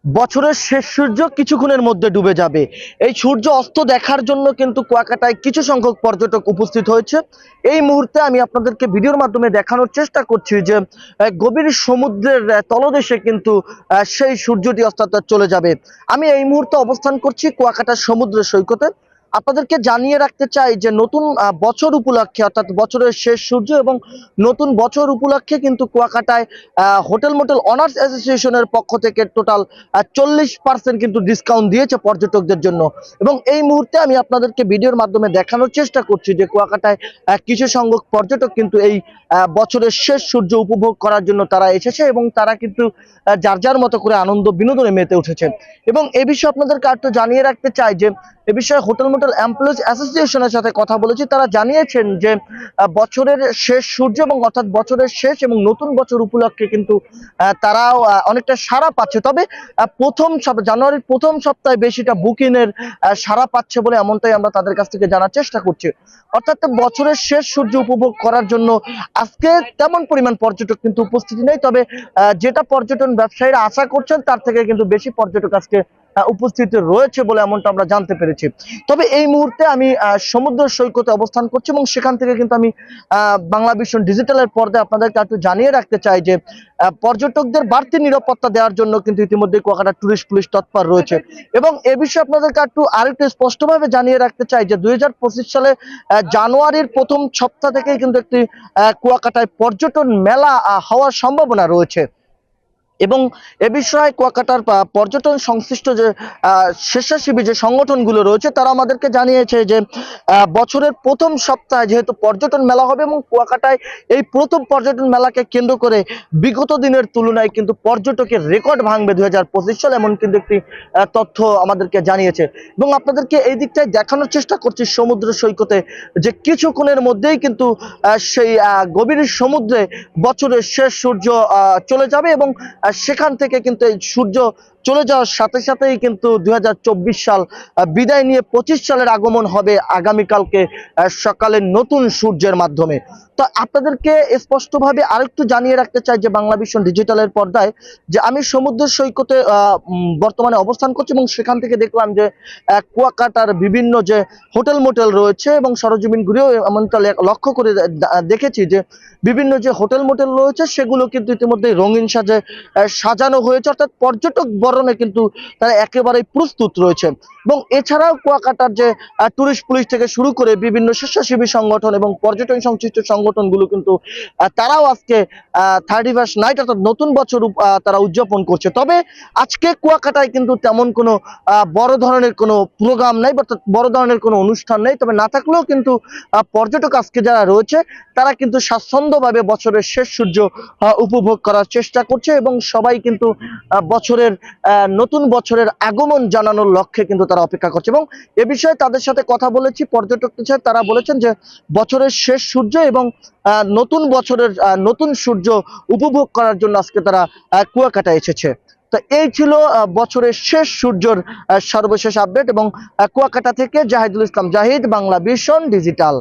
বছরের শেষ সূর্য কিছুক্ষণের মধ্যে ডুবে যাবে। এই সূর্য অস্ত দেখার জন্য কিন্তু কুয়াকাটায় কিছু সংখ্যক পর্যটক উপস্থিত হয়েছে। এই মুহূর্তে আমি আপনাদেরকে ভিডিওর মাধ্যমে দেখানোর চেষ্টা করছি যে গভীর সমুদ্রের তলদেশে কিন্তু সেই সূর্যটি অস্ত চলে যাবে। আমি এই মুহূর্তে অবস্থান করছি কুয়াকাটার সমুদ্র সৈকতে। আপনাদেরকে জানিয়ে রাখতে চাই যে নতুন বছর উপলক্ষে, অর্থাৎ বছরের শেষ সূর্য এবং নতুন বছর উপলক্ষে কিন্তু কুয়াকাটায় হোটেল মোটেল অনার্স অ্যাসোসিয়েশনের পক্ষ থেকে টোটাল 40% কিন্তু ডিসকাউন্ট দিয়েছে পর্যটকদের জন্য। এবং এই মুহূর্তে আমি আপনাদেরকে ভিডিওর মাধ্যমে দেখানোর চেষ্টা করছি যে কুয়াকাটায় কিছু সংখ্যক পর্যটক কিন্তু এই বছরের শেষ সূর্য উপভোগ করার জন্য তারা এসেছে এবং তারা কিন্তু যার যার মতো করে আনন্দ বিনোদনে মেতে উঠেছে। এবং এ বিষয়ে আপনাদেরকে একটু জানিয়ে রাখতে চাই যে এ বিষয়ে হোটেল মোটেল এমপ্লয়িজ অ্যাসোসিয়েশনের সাথে কথা বলেছি। তারা জানিয়েছেন যে বছরের শেষ সূর্য এবং অর্থাৎ বছরের শেষ এবং নতুন বছর উপলক্ষে কিন্তু তারাও অনেকটা সাড়া পাচ্ছে। তবে প্রথম জানুয়ারির প্রথম সপ্তাহে বেশিটা বুকিংয়ের সাড়া পাচ্ছে বলে এমনটাই আমরা তাদের কাছ থেকে জানার চেষ্টা করছি। অর্থাৎ বছরের শেষ সূর্য উপভোগ করার জন্য আজকে তেমন পরিমাণ পর্যটক কিন্তু উপস্থিতি নেই। তবে যেটা পর্যটন ব্যবসায়ীরা আশা করছেন তার থেকে কিন্তু বেশি পর্যটক আজকে উপস্থিত রয়েছে বলে এমনটা আমরা জানতে পেরেছি। তবে এই মুহূর্তে আমি সমুদ্র সৈকতে অবস্থান করছি এবং সেখান থেকে কিন্তু আমি বাংলা ভিশন ডিজিটালের পর্দায় আপনাদেরকে একটু জানিয়ে রাখতে চাই যে পর্যটকদের বাড়তি নিরাপত্তা দেওয়ার জন্য কিন্তু ইতিমধ্যে কুয়াকাটা টুরিস্ট পুলিশ তৎপর রয়েছে। এবং এ বিষয়ে আপনাদেরকে একটু আরেকটু স্পষ্টভাবে জানিয়ে রাখতে চাই যে 2025 সালে জানুয়ারির প্রথম সপ্তাহ থেকেই কিন্তু একটি কুয়াকাটায় পর্যটন মেলা হওয়ার সম্ভাবনা রয়েছে। এবং এ বিষয়ে কুয়াকাটার পর্যটন সংশ্লিষ্ট যে স্বেচ্ছাসেবী যে সংগঠনগুলো রয়েছে তারা আমাদেরকে জানিয়েছে যে বছরের প্রথম সপ্তাহে যেহেতু পর্যটন মেলা হবে এবং কুয়াকাটায় এই প্রথম পর্যটন মেলাকে কেন্দ্র করে বিগত দিনের তুলনায় কিন্তু পর্যটকের রেকর্ড ভাঙবে 2025 সাল, এমন কিন্তু একটি তথ্য আমাদেরকে জানিয়েছে। এবং আপনাদেরকে এই দিকটায় দেখানোর চেষ্টা করছি সমুদ্র সৈকতে যে কিছুক্ষণের মধ্যেই কিন্তু সেই গভীর সমুদ্রে বছরের শেষ সূর্য চলে যাবে এবং সেখান থেকে কিন্তু এই সূর্য চলে যাওয়ার সাথে সাথেই কিন্তু 2024 সাল বিদায় নিয়ে 25 সালের আগমন হবে আগামীকালকে সকালে নতুন সূর্যের মাধ্যমে। তো আপনাদেরকে স্পষ্টভাবে আরেকটু জানিয়ে রাখতে চাই যে বাংলা ভিশন ডিজিটালের পর্দায় যে আমি সমুদ্র সৈকতে বর্তমানে অবস্থান করছি এবং সেখান থেকে দেখলাম যে কুয়াকাটার বিভিন্ন যে হোটেল মোটেল রয়েছে এবং সরজমিন ঘুরেও এমনটা লক্ষ্য করে দেখেছি যে বিভিন্ন যে হোটেল মোটেল রয়েছে সেগুলো কিন্তু ইতিমধ্যে রঙিন সাজে সাজানো হয়েছে, অর্থাৎ পর্যটক বরণে কিন্তু তারা একেবারেই প্রস্তুত রয়েছে। এবং এছাড়াও কুয়াকাটার যে টুরিস্ট পুলিশ থেকে শুরু করে বিভিন্ন স্বেচ্ছাসেবী সংগঠন এবং পর্যটন সংশ্লিষ্ট সংগঠনগুলো কিন্তু তারাও আজকে 31st নাইট অর্থাৎ নতুন বছর তারা উদযাপন করছে। তবে আজকে কুয়াকাটায় কিন্তু তেমন কোনো বড় ধরনের কোনো প্রোগ্রাম নাই, অর্থাৎ বড় ধরনের কোনো অনুষ্ঠান নেই। তবে না থাকলেও কিন্তু পর্যটক আজকে যারা রয়েছে তারা কিন্তু স্বাচ্ছন্দ্যভাবে বছরের শেষ সূর্য উপভোগ করার চেষ্টা করছে এবং সবাই কিন্তু বছরের নতুন বছরের আগমন জানানোর লক্ষ্যে কিন্তু তারা অপেক্ষা করছে। এবং এ বিষয়ে তাদের সাথে কথা বলেছি, পর্যটকদের সাথে তারা বলেছেন যে বছরের শেষ সূর্য এবং নতুন বছরের নতুন সূর্য উপভোগ করার জন্য আজকে তারা কুয়াকাটা এসেছে। তো এই ছিল বছরের শেষ সূর্যর সর্বশেষ আপডেট। এবং কুয়াকাটা থেকে জাহিদুল ইসলাম জাহিদ, বাংলা ভিশন ডিজিটাল।